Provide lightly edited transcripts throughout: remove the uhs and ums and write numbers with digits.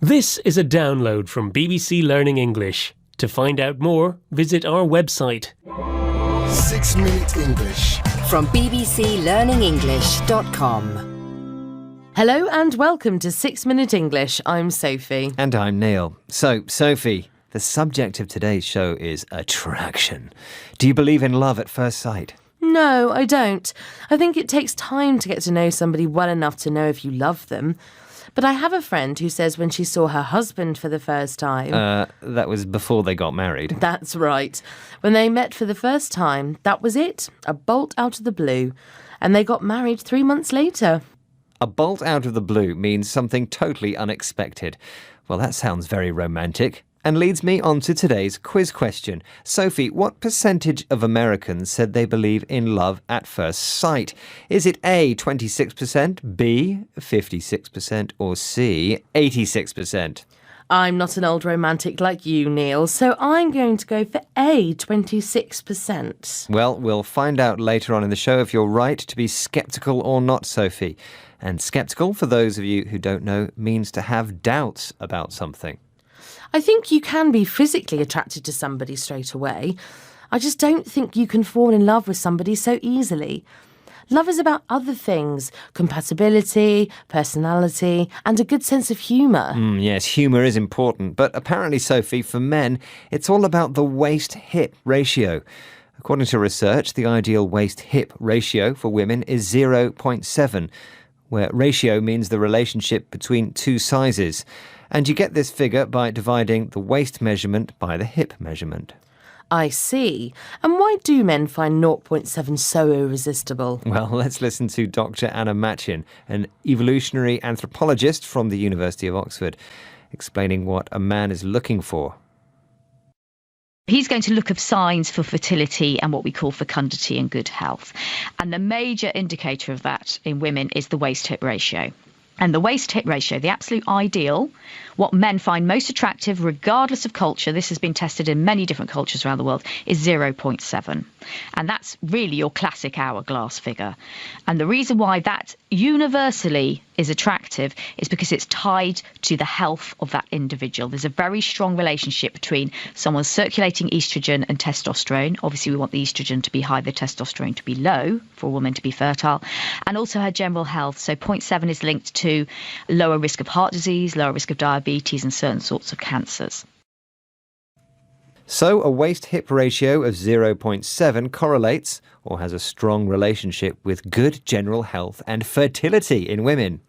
This is a download from BBC Learning English. To find out more, visit our website. 6 Minute English from bbclearningenglish.com. Hello and welcome to 6 Minute English. I'm Sophie. And I'm Neil. So, Sophie, the subject of today's show is attraction. Do you believe in love at first sight? No, I don't. I think it takes time to get to know somebody well enough to know if you love them. But I have a friend who says when she saw her husband for the first time... That was before they got married. That's right. When they met for the first time, that was it. A bolt out of the blue. And they got married 3 months later. A bolt out of the blue means something totally unexpected. Well, that sounds very romantic. And leads me on to today's quiz question. Sophie, what percentage of Americans said they believe in love at first sight? Is it A, 26%, B, 56%, or C, 86%? I'm not an old romantic like you, Neil, so I'm going to go for A, 26%. Well, we'll find out later on in the show if you're right to be sceptical or not, Sophie. And sceptical, for those of you who don't know, means to have doubts about something. I think you can be physically attracted to somebody straight away. I just don't think you can fall in love with somebody so easily. Love is about other things, compatibility, personality, and a good sense of humour. Yes, humour is important. But apparently, Sophie, for men, it's all about the waist-hip ratio. According to research, the ideal waist-hip ratio for women is 0.7, where ratio means the relationship between two sizes. And you get this figure by dividing the waist measurement by the hip measurement. I see. And why do men find 0.7 so irresistible? Well, let's listen to Dr. Anna Machin, an evolutionary anthropologist from the University of Oxford, explaining what a man is looking for. He's going to look at signs for fertility and what we call fecundity and good health. And the major indicator of that in women is the waist-hip ratio. And the waist-hip ratio, the absolute ideal, what men find most attractive regardless of culture, this has been tested in many different cultures around the world, is 0.7. And that's really your classic hourglass figure. And the reason why that universally is attractive is because it's tied to the health of that individual. There's a very strong relationship between someone's circulating estrogen and testosterone. Obviously, we want the estrogen to be high, the testosterone to be low for a woman to be fertile, and also her general health. So 0.7 is linked to lower risk of heart disease, lower risk of diabetes and certain sorts of cancers. So a waist-hip ratio of 0.7 correlates or has a strong relationship with good general health and fertility in women.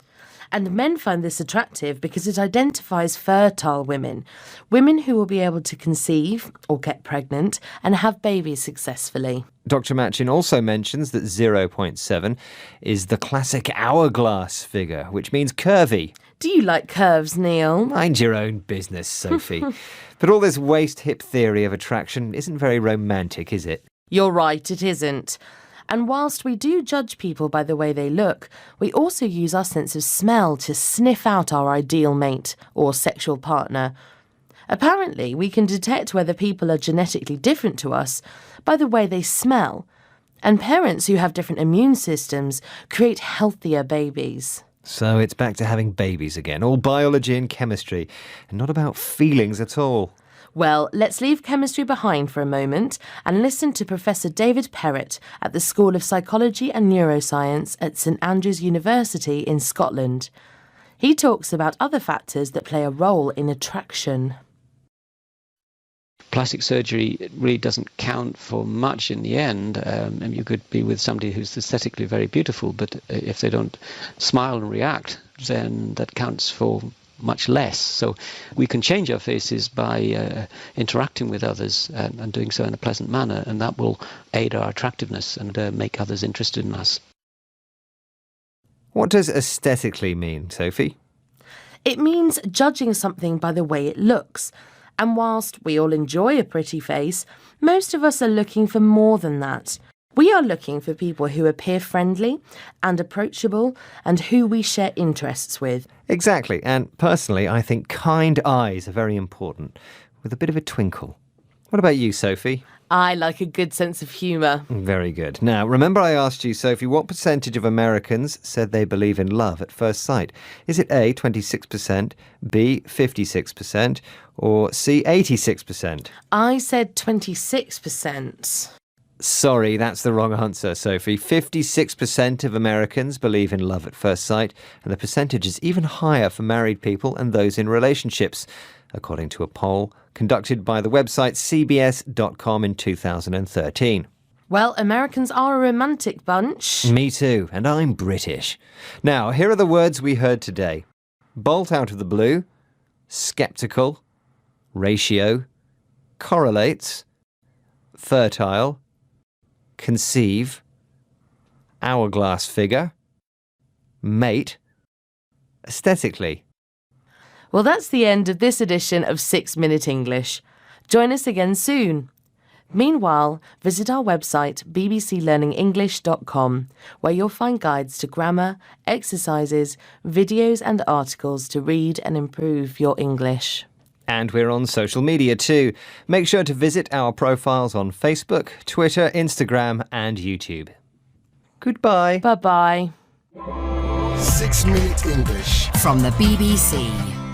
And men find this attractive because it identifies fertile women, women who will be able to conceive or get pregnant and have babies successfully. Dr. Machin also mentions that 0.7 is the classic hourglass figure, which means curvy. Do you like curves, Neil? Mind your own business, Sophie. But all this waist-hip theory of attraction isn't very romantic, is it? You're right, it isn't. And whilst we do judge people by the way they look, we also use our sense of smell to sniff out our ideal mate or sexual partner. Apparently, we can detect whether people are genetically different to us by the way they smell. And parents who have different immune systems create healthier babies. So it's back to having babies again, all biology and chemistry, and not about feelings at all. Well, let's leave chemistry behind for a moment and listen to Professor David Perrett at the School of Psychology and Neuroscience at St Andrews University in Scotland. He talks about other factors that play a role in attraction. Plastic surgery really doesn't count for much in the end. And you could be with somebody who's aesthetically very beautiful, but if they don't smile and react, then that counts for much less. So we can change our faces by interacting with others and doing so in a pleasant manner, and that will aid our attractiveness and make others interested in us. What does aesthetically mean, Sophie? It means judging something by the way it looks. And whilst we all enjoy a pretty face, most of us are looking for more than that. We are looking for people who appear friendly and approachable and who we share interests with. Exactly, and personally I think kind eyes are very important, with a bit of a twinkle. What about you, Sophie? I like a good sense of humour. Very good. Now, remember I asked you, Sophie, what percentage of Americans said they believe in love at first sight? Is it A, 26%, B, 56%, or C, 86%? I said 26%. Sorry, that's the wrong answer, Sophie. 56% of Americans believe in love at first sight, and the percentage is even higher for married people and those in relationships, according to a poll conducted by the website cbs.com in 2013. Well, Americans are a romantic bunch. Me too, and I'm British. Now, here are the words we heard today. Bolt out of the blue, sceptical, ratio, correlates, fertile, conceive, hourglass figure, mate, aesthetically. Well, that's the end of this edition of 6 Minute English. Join us again soon. Meanwhile, visit our website bbclearningenglish.com, where you'll find guides to grammar, exercises, videos and articles to read and improve your English. And we're on social media too. Make sure to visit our profiles on Facebook, Twitter, Instagram and YouTube. Goodbye. Bye-bye. 6 Minute English. From the BBC.